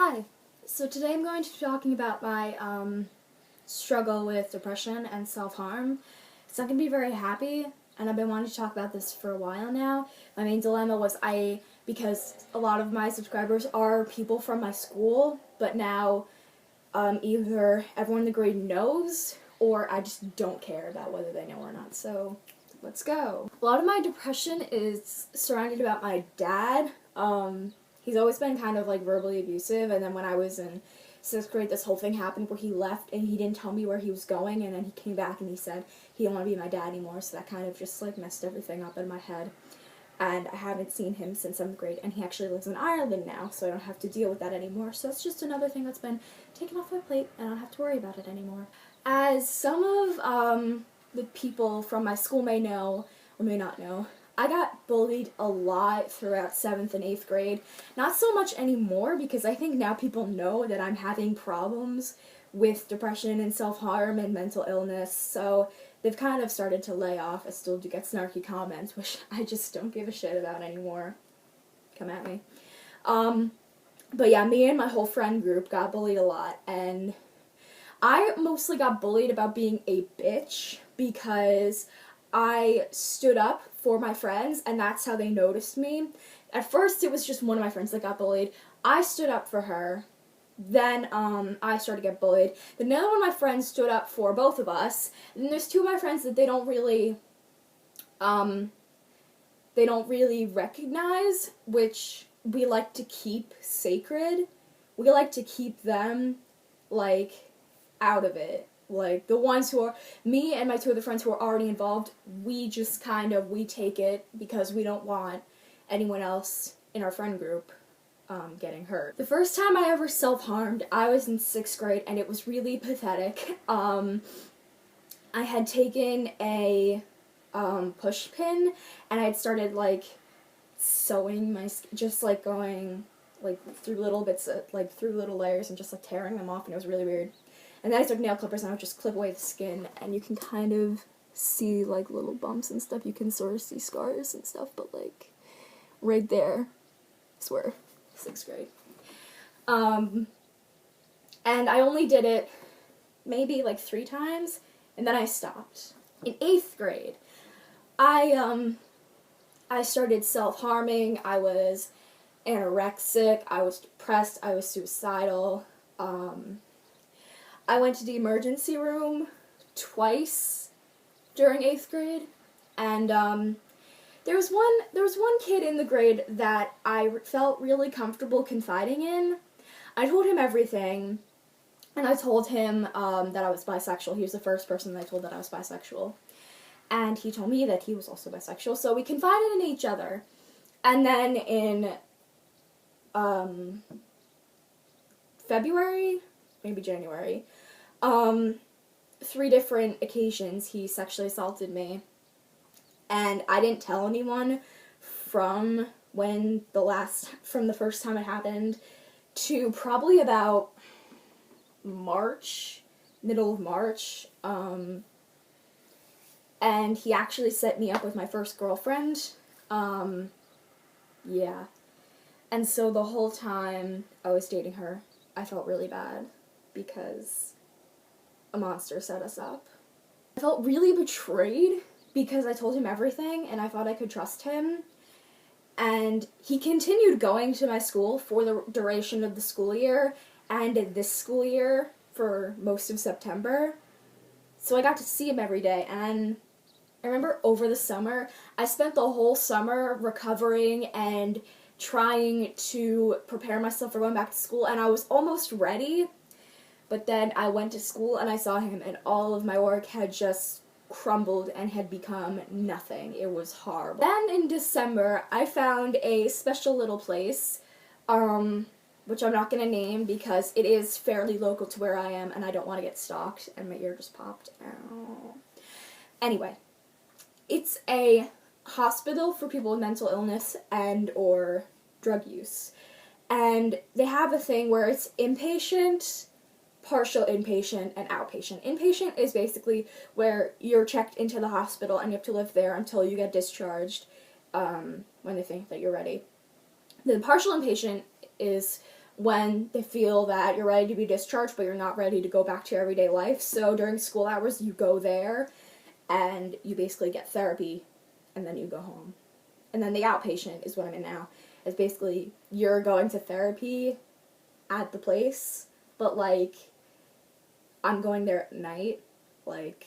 Hi, so today I'm going to be talking about my struggle with depression and self-harm. It's not going to be very happy, and I've been wanting to talk about this for a while now. My main dilemma was because a lot of my subscribers are people from my school, but now either everyone in the grade knows or I just don't care about whether they know or not. So let's go. A lot of my depression is surrounded about my dad. He's always been kind of like verbally abusive, and then when I was in 6th grade, this whole thing happened where he left and he didn't tell me where he was going, and then he came back and he said he didn't want to be my dad anymore, so that kind of just like messed everything up in my head. And I haven't seen him since 7th grade, and he actually lives in Ireland now, so I don't have to deal with that anymore. So it's just another thing that's been taken off my plate, and I don't have to worry about it anymore. As some of the people from my school may know, or may not know, I got bullied a lot throughout 7th and 8th grade. Not so much anymore, because I think now people know that I'm having problems with depression and self-harm and mental illness, so they've kind of started to lay off. I still do get snarky comments, which I just don't give a shit about anymore. Come at me. But yeah, me and my whole friend group got bullied a lot, and I mostly got bullied about being a bitch because I stood up for my friends, and that's how they noticed me. At first, it was just one of my friends that got bullied. I stood up for her. Then, I started to get bullied. Then another one of my friends stood up for both of us. And then there's two of my friends that they don't really recognize, which we like to keep sacred. We like to keep them, like, out of it. Like, the ones who are, me and my two other friends who are already involved, we just we take it because we don't want anyone else in our friend group getting hurt. The first time I ever self-harmed, I was in 6th grade, and it was really pathetic. I had taken a push pin, and I had started, like, sewing my just, like, going, like, through little bits, through little layers, and just, like, tearing them off, and it was really weird. And then I took nail clippers, and I would just clip away the skin, and you can kind of see, like, little bumps and stuff. You can sort of see scars and stuff, but, like, right there, I swear, 6th grade. And I only did it maybe, like, 3 times, and then I stopped. In 8th grade, I started self-harming. I was anorexic, I was depressed, I was suicidal. I went to the emergency room twice during 8th grade, and there was one kid in the grade that I felt really comfortable confiding in. I told him everything, and I told him that I was bisexual. He was the first person that I told that I was bisexual, and he told me that he was also bisexual, so we confided in each other. And then in February, maybe January, 3 different occasions he sexually assaulted me, and I didn't tell anyone from the first time it happened to probably about March, middle of March, and he actually set me up with my first girlfriend. Yeah. And so the whole time I was dating her, I felt really bad because a monster set us up. I felt really betrayed because I told him everything and I thought I could trust him. And he continued going to my school for the duration of the school year and this school year for most of September. So I got to see him every day, and I remember over the summer, I spent the whole summer recovering and trying to prepare myself for going back to school, and I was almost ready, but then I went to school and I saw him, and all of my work had just crumbled and had become nothing. It was horrible. Then in December, I found a special little place, which I'm not going to name because it is fairly local to where I am, and I don't want to get stalked, and my ear just popped. Ow. Anyway, it's a hospital for people with mental illness and or drug use. And they have a thing where it's inpatient, partial inpatient, and outpatient. Inpatient is basically where you're checked into the hospital and you have to live there until you get discharged when they think that you're ready. The partial inpatient is when they feel that you're ready to be discharged, but you're not ready to go back to your everyday life. So during school hours, you go there, and you basically get therapy, and then you go home. And then the outpatient is what I'm in now. It's basically you're going to therapy at the place, but, like, I'm going there at night, like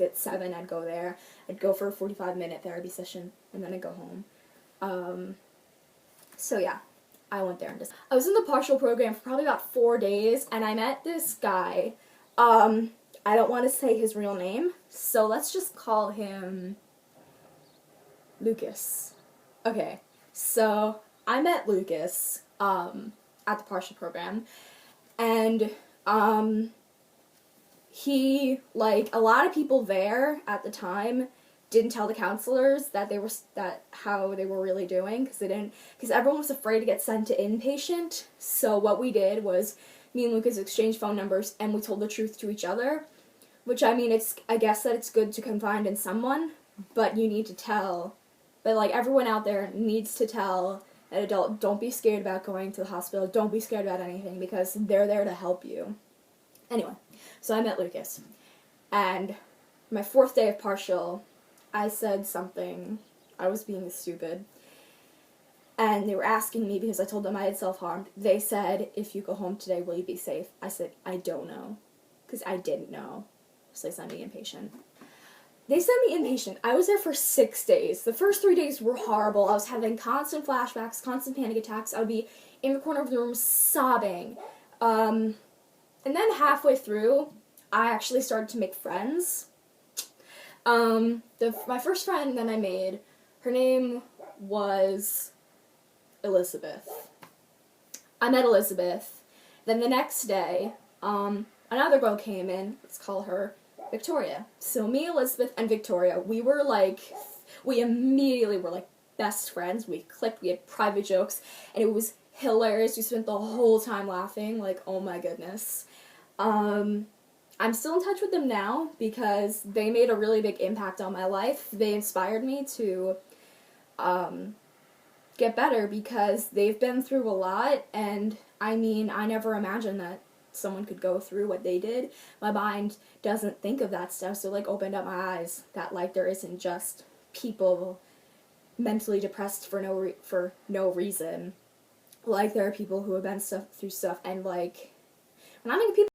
at 7 I'd go there. I'd go for a 45-minute therapy session, and then I'd go home. So yeah, I went there. I was in the partial program for probably about 4 days, and I met this guy. I don't want to say his real name, so let's just call him Lucas. Okay, so I met Lucas at the partial program, and he, like, a lot of people there at the time didn't tell the counselors that how they were really doing, because everyone was afraid to get sent to inpatient. So what we did was me and Lucas exchanged phone numbers, and we told the truth to each other, which, I mean, I guess that it's good to confide in someone, but you need to tell, but, like, everyone out there needs to tell an adult, don't be scared about going to the hospital, don't be scared about anything, because they're there to help you. Anyway, so I met Lucas, and my 4th day of partial, I said something, I was being stupid, and they were asking me because I told them I had self-harmed. They said, if you go home today, will you be safe? I said, I don't know, because I didn't know, so they sent me inpatient. They sent me inpatient. I was there for 6 days. The first 3 days were horrible. I was having constant flashbacks, constant panic attacks. I would be in the corner of the room sobbing. And then halfway through, I actually started to make friends. My first friend that I made, her name was Elizabeth. I met Elizabeth. Then the next day, another girl came in. Let's call her Victoria. So me, Elizabeth, and Victoria, we immediately were, like, best friends. We clicked, we had private jokes, and it was hilarious. We spent the whole time laughing, like, oh my goodness. I'm still in touch with them now because they made a really big impact on my life. They inspired me to get better because they've been through a lot, and I mean, I never imagined that someone could go through what they did. My mind doesn't think of that stuff, so, like, opened up my eyes that, like, there isn't just people mentally depressed for no reason. Like, there are people who have been through stuff, and, like, when I mean people